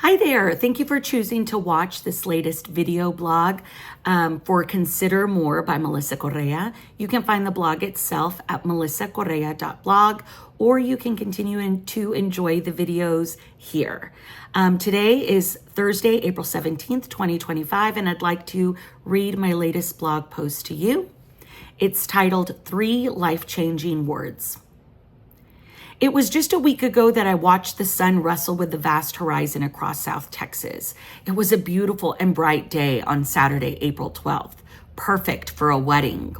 Hi there. Thank you for choosing to watch this latest video blog for Consider More by Melissa Correa. You can find the blog itself at melissacorrea.blog, or you can continue to enjoy the videos here. Today is Thursday, April 17th, 2025, and I'd like to read my latest blog post to you. It's titled 3 Life-Changing Words. It was just a week ago that I watched the sun wrestle with the vast horizon across South Texas. It was a beautiful and bright day on Saturday, April 12th, perfect for a wedding.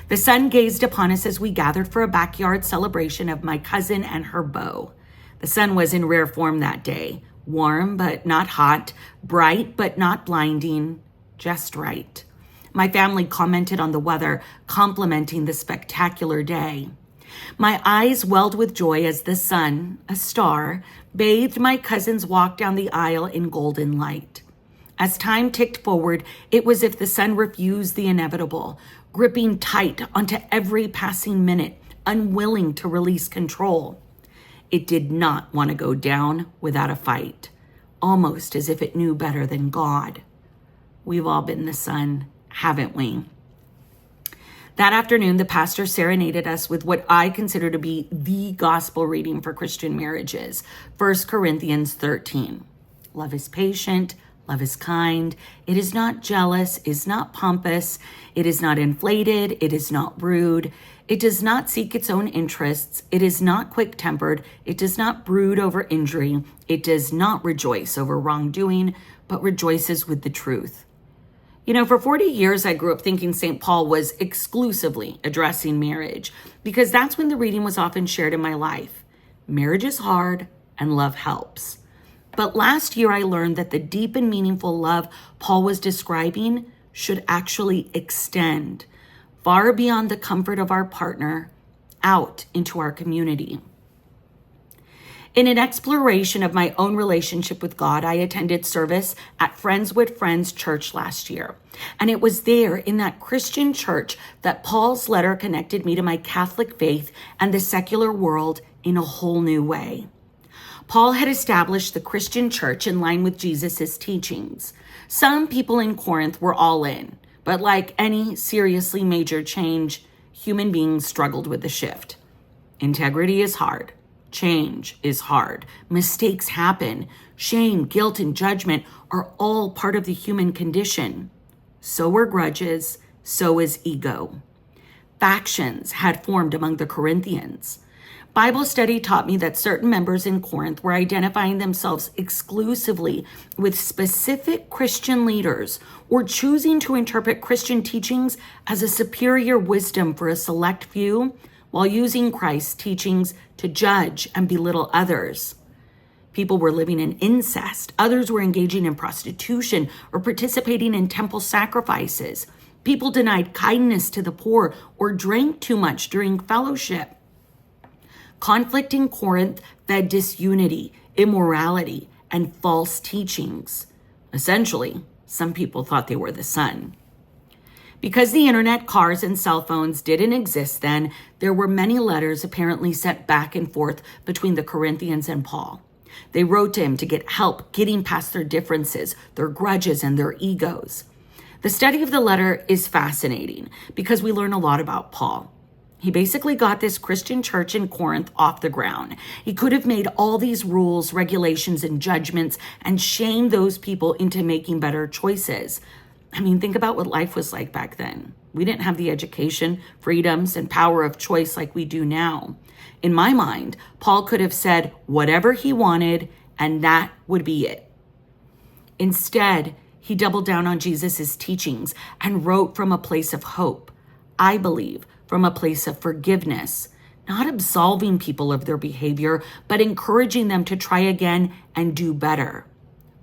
The sun gazed upon us as we gathered for a backyard celebration of my cousin and her beau. The sun was in rare form that day, warm but not hot, bright but not blinding, just right. My family commented on the weather, complimenting the spectacular day. My eyes welled with joy as the sun, a star, bathed my cousin's walk down the aisle in golden light. As time ticked forward, it was as if the sun refused the inevitable, gripping tight onto every passing minute, unwilling to release control. It did not want to go down without a fight, almost as if it knew better than God. We've all been the sun, haven't we? That afternoon, the pastor serenaded us with what I consider to be the gospel reading for Christian marriages, 1 Corinthians 13. Love is patient, love is kind, it is not jealous, is not pompous, it is not inflated, it is not rude, it does not seek its own interests, it is not quick-tempered, it does not brood over injury, it does not rejoice over wrongdoing, but rejoices with the truth. You know, for 40 years, I grew up thinking St. Paul was exclusively addressing marriage because that's when the reading was often shared in my life. Marriage is hard and love helps. But last year, I learned that the deep and meaningful love Paul was describing should actually extend far beyond the comfort of our partner out into our community. In an exploration of my own relationship with God, I attended service at Friends with Friends Church last year. And it was there in that Christian church that Paul's letter connected me to my Catholic faith and the secular world in a whole new way. Paul had established the Christian church in line with Jesus' teachings. Some people in Corinth were all in, but like any seriously major change, human beings struggled with the shift. Integrity is hard. Change is hard. Mistakes happen. Shame, guilt, and judgment are all part of the human condition. So are grudges. So is ego. Factions had formed among the Corinthians. Bible study taught me that certain members in Corinth were identifying themselves exclusively with specific Christian leaders or choosing to interpret Christian teachings as a superior wisdom for a select few, while using Christ's teachings to judge and belittle others. People were living in incest. Others were engaging in prostitution or participating in temple sacrifices. People denied kindness to the poor or drank too much during fellowship. Conflict in Corinth fed disunity, immorality, and false teachings. Essentially, some people thought they were the sun. Because the internet, cars, and cell phones didn't exist then, there were many letters apparently sent back and forth between the Corinthians and Paul. They wrote to him to get help getting past their differences, their grudges, and their egos. The study of the letter is fascinating because we learn a lot about Paul. He basically got this Christian church in Corinth off the ground. He could have made all these rules, regulations, and judgments and shamed those people into making better choices. I mean, think about what life was like back then. We didn't have the education, freedoms, and power of choice like we do now. In my mind, Paul could have said whatever he wanted, and that would be it. Instead, he doubled down on Jesus' teachings and wrote from a place of hope. I believe from a place of forgiveness, not absolving people of their behavior, but encouraging them to try again and do better.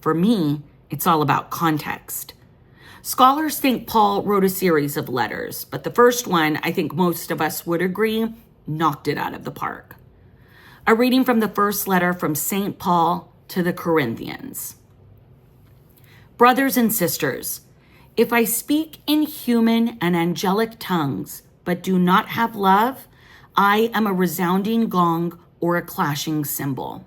For me, it's all about context. Scholars think Paul wrote a series of letters, but the first one, I think most of us would agree, knocked it out of the park. A reading from the first letter from St. Paul to the Corinthians. Brothers and sisters, if I speak in human and angelic tongues, but do not have love, I am a resounding gong or a clashing cymbal.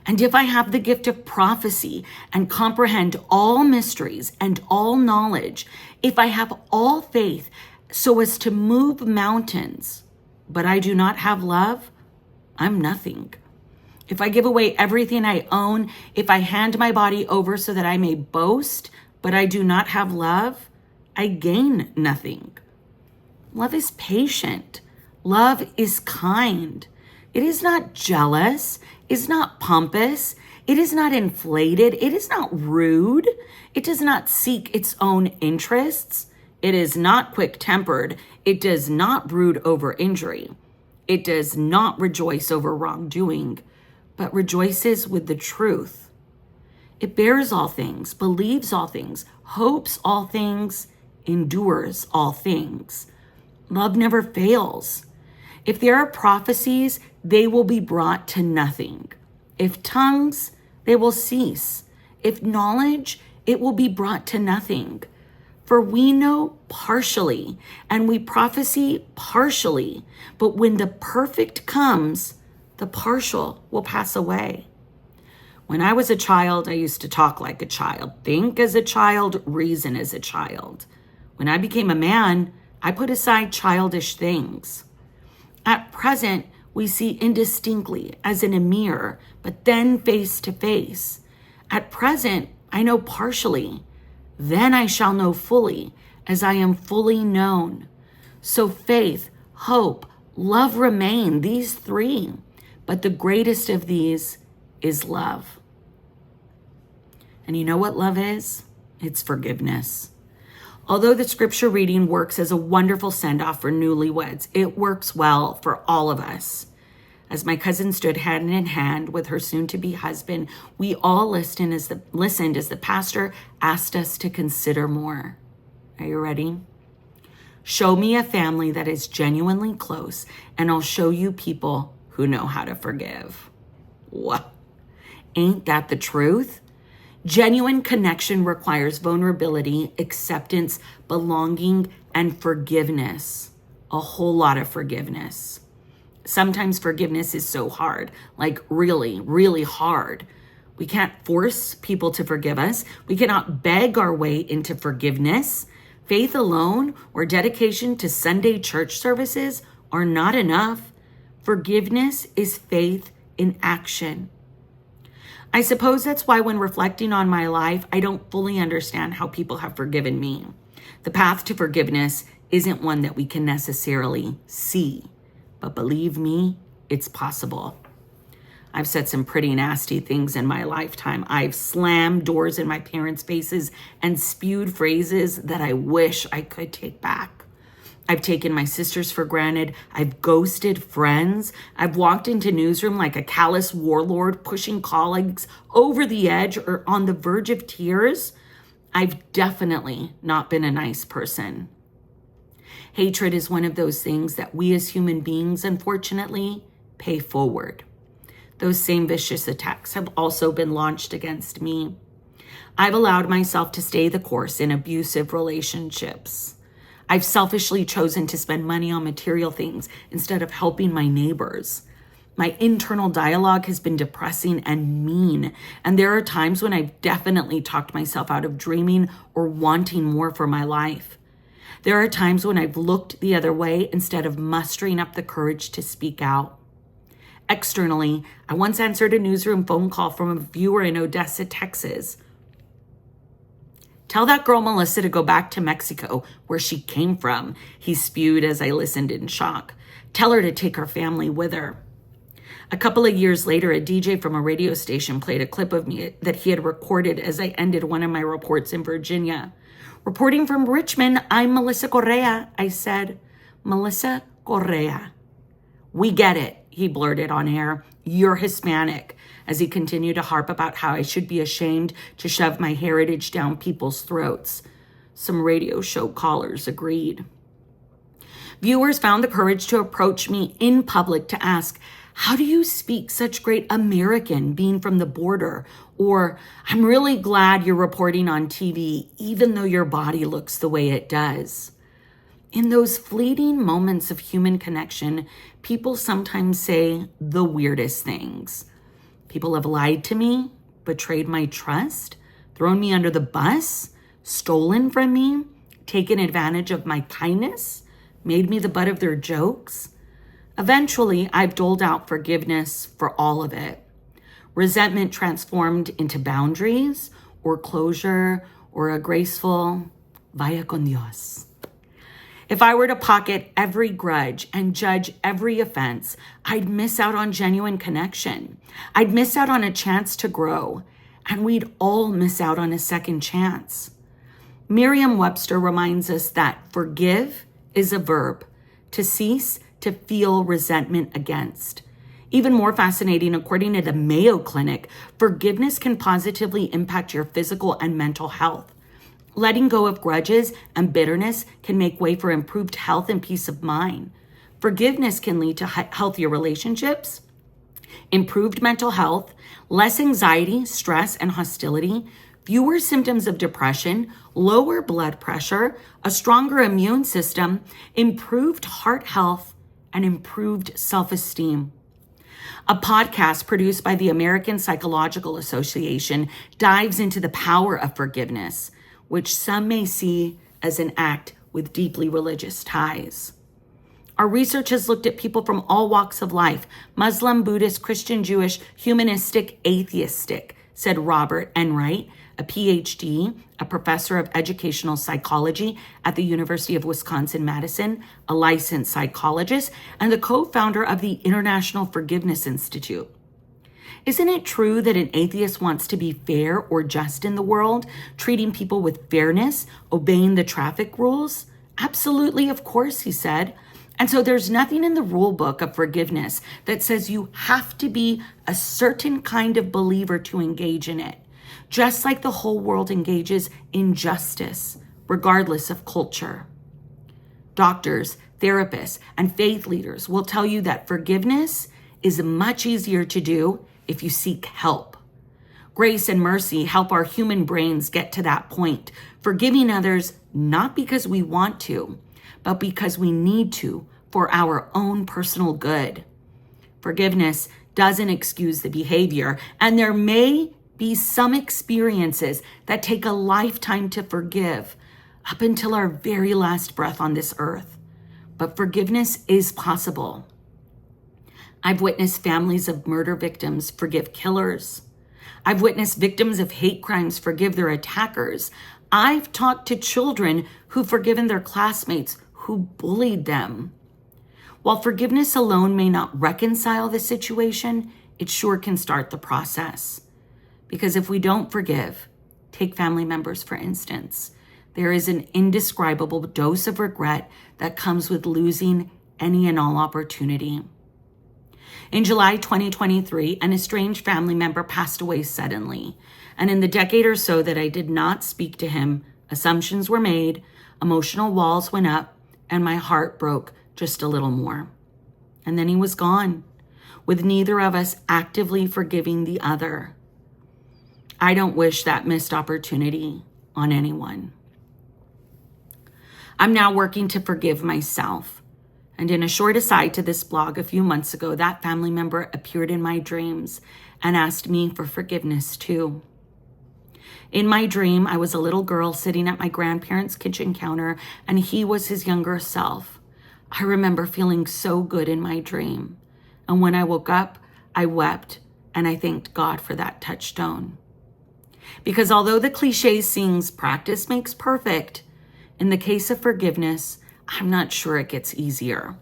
And if I have the gift of prophecy and comprehend all mysteries and all knowledge, if I have all faith so as to move mountains, but I do not have love, I'm nothing. If I give away everything I own, if I hand my body over so that I may boast, but I do not have love, I gain nothing. Love is patient. Love is kind. It is not jealous. It is not pompous. It is not inflated. It is not rude. It does not seek its own interests. It is not quick-tempered. It does not brood over injury. It does not rejoice over wrongdoing, but rejoices with the truth. It bears all things, believes all things, hopes all things, endures all things. Love never fails. If there are prophecies, they will be brought to nothing. If tongues, they will cease. If knowledge, it will be brought to nothing. For we know partially, and we prophesy partially. But when the perfect comes, the partial will pass away. When I was a child, I used to talk like a child, think as a child, reason as a child. When I became a man, I put aside childish things. At present, we see indistinctly as in a mirror, but then face to face. At present, I know partially. Then I shall know fully, as I am fully known. So faith, hope, love remain, these three. But the greatest of these is love. And you know what love is? It's forgiveness. Although the scripture reading works as a wonderful send-off for newlyweds, it works well for all of us. As my cousin stood hand in hand with her soon-to-be husband, we all listened as the pastor asked us to consider more. Are you ready? Show me a family that is genuinely close, and I'll show you people who know how to forgive. What? Ain't that the truth? Genuine connection requires vulnerability, acceptance, belonging, and forgiveness. A whole lot of forgiveness. Sometimes forgiveness is so hard, like really, really hard. We can't force people to forgive us. We cannot beg our way into forgiveness. Faith alone or dedication to Sunday church services are not enough. Forgiveness is faith in action. I suppose that's why when reflecting on my life, I don't fully understand how people have forgiven me. The path to forgiveness isn't one that we can necessarily see, but believe me, it's possible. I've said some pretty nasty things in my lifetime. I've slammed doors in my parents' faces and spewed phrases that I wish I could take back. I've taken my sisters for granted. I've ghosted friends. I've walked into newsroom like a callous warlord, pushing colleagues over the edge or on the verge of tears. I've definitely not been a nice person. Hatred is one of those things that we as human beings, unfortunately, pay forward. Those same vicious attacks have also been launched against me. I've allowed myself to stay the course in abusive relationships. I've selfishly chosen to spend money on material things instead of helping my neighbors. My internal dialogue has been depressing and mean, and there are times when I've definitely talked myself out of dreaming or wanting more for my life. There are times when I've looked the other way instead of mustering up the courage to speak out. Externally, I once answered a newsroom phone call from a viewer in Odessa, Texas. "Tell that girl Melissa to go back to Mexico, where she came from," he spewed as I listened in shock. "Tell her to take her family with her." A couple of years later, a DJ from a radio station played a clip of me that he had recorded as I ended one of my reports in Virginia. "Reporting from Richmond, I'm Melissa Correa," I said. "Melissa Correa." "We get it," he blurted on air. "You're Hispanic," as he continued to harp about how I should be ashamed to shove my heritage down people's throats. Some radio show callers agreed. Viewers found the courage to approach me in public to ask, "How do you speak such great American being from the border?" Or, "I'm really glad you're reporting on TV, even though your body looks the way it does." In those fleeting moments of human connection, people sometimes say the weirdest things. People have lied to me, betrayed my trust, thrown me under the bus, stolen from me, taken advantage of my kindness, made me the butt of their jokes. Eventually, I've doled out forgiveness for all of it. Resentment transformed into boundaries or closure or a graceful vaya con Dios. If I were to pocket every grudge and judge every offense, I'd miss out on genuine connection. I'd miss out on a chance to grow, and we'd all miss out on a second chance. Merriam-Webster reminds us that forgive is a verb, to cease to feel resentment against. Even more fascinating, according to the Mayo Clinic, forgiveness can positively impact your physical and mental health. Letting go of grudges and bitterness can make way for improved health and peace of mind. Forgiveness can lead to healthier relationships, improved mental health, less anxiety, stress, and hostility, fewer symptoms of depression, lower blood pressure, a stronger immune system, improved heart health, and improved self-esteem. A podcast produced by the American Psychological Association dives into the power of forgiveness, which some may see as an act with deeply religious ties. Our research has looked at people from all walks of life: Muslim, Buddhist, Christian, Jewish, humanistic, atheistic, said Robert Enright, a PhD, a professor of educational psychology at the University of Wisconsin-Madison, a licensed psychologist, and the co-founder of the International Forgiveness Institute. Isn't it true that an atheist wants to be fair or just in the world, treating people with fairness, obeying the traffic rules? Absolutely, of course, he said. And so there's nothing in the rule book of forgiveness that says you have to be a certain kind of believer to engage in it, just like the whole world engages in justice, regardless of culture. Doctors, therapists, and faith leaders will tell you that forgiveness is much easier to do if you seek help. Grace and mercy help our human brains get to that point, forgiving others not because we want to, but because we need to for our own personal good. Forgiveness doesn't excuse the behavior, and there may be some experiences that take a lifetime to forgive, up until our very last breath on this earth. But forgiveness is possible. I've witnessed families of murder victims forgive killers. I've witnessed victims of hate crimes forgive their attackers. I've talked to children who've forgiven their classmates who bullied them. While forgiveness alone may not reconcile the situation, it sure can start the process. Because if we don't forgive, take family members for instance, there is an indescribable dose of regret that comes with losing any and all opportunity. In July 2023, an estranged family member passed away suddenly. And in the decade or so that I did not speak to him, assumptions were made, emotional walls went up, and my heart broke just a little more. And then he was gone, with neither of us actively forgiving the other. I don't wish that missed opportunity on anyone. I'm now working to forgive myself. And in a short aside to this blog a few months ago, that family member appeared in my dreams and asked me for forgiveness too. In my dream, I was a little girl sitting at my grandparents' kitchen counter, and he was his younger self. I remember feeling so good in my dream. And when I woke up, I wept, and I thanked God for that touchstone. Because although the cliche sings, practice makes perfect, in the case of forgiveness, I'm not sure it gets easier.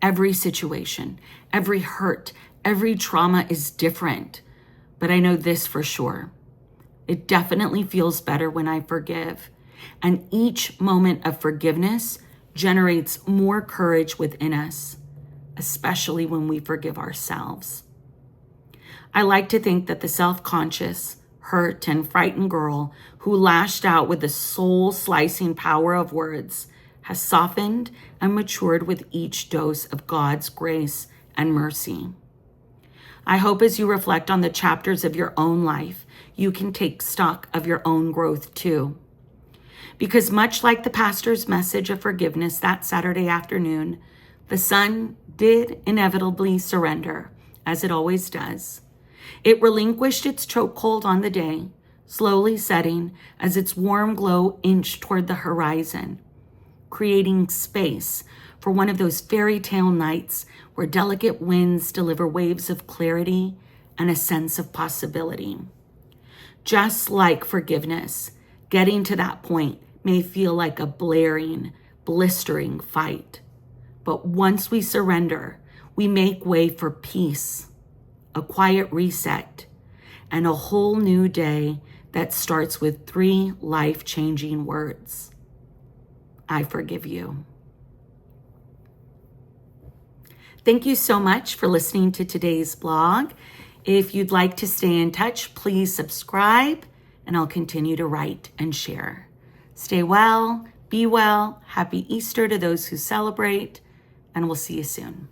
Every situation, every hurt, every trauma is different. But I know this for sure. It definitely feels better when I forgive. And each moment of forgiveness generates more courage within us, especially when we forgive ourselves. I like to think that the self-conscious, hurt, and frightened girl who lashed out with the soul-slicing power of words has softened and matured with each dose of God's grace and mercy. I hope as you reflect on the chapters of your own life, you can take stock of your own growth too. Because much like the pastor's message of forgiveness that Saturday afternoon, the sun did inevitably surrender, as it always does. It relinquished its chokehold on the day, slowly setting as its warm glow inched toward the horizon, creating space for one of those fairy tale nights where delicate winds deliver waves of clarity and a sense of possibility. Just like forgiveness, getting to that point may feel like a blaring, blistering fight. But once we surrender, we make way for peace, a quiet reset, and a whole new day that starts with 3 life-changing words. I forgive you. Thank you so much for listening to today's blog. If you'd like to stay in touch, please subscribe, and I'll continue to write and share. Stay well, be well, happy Easter to those who celebrate, and we'll see you soon.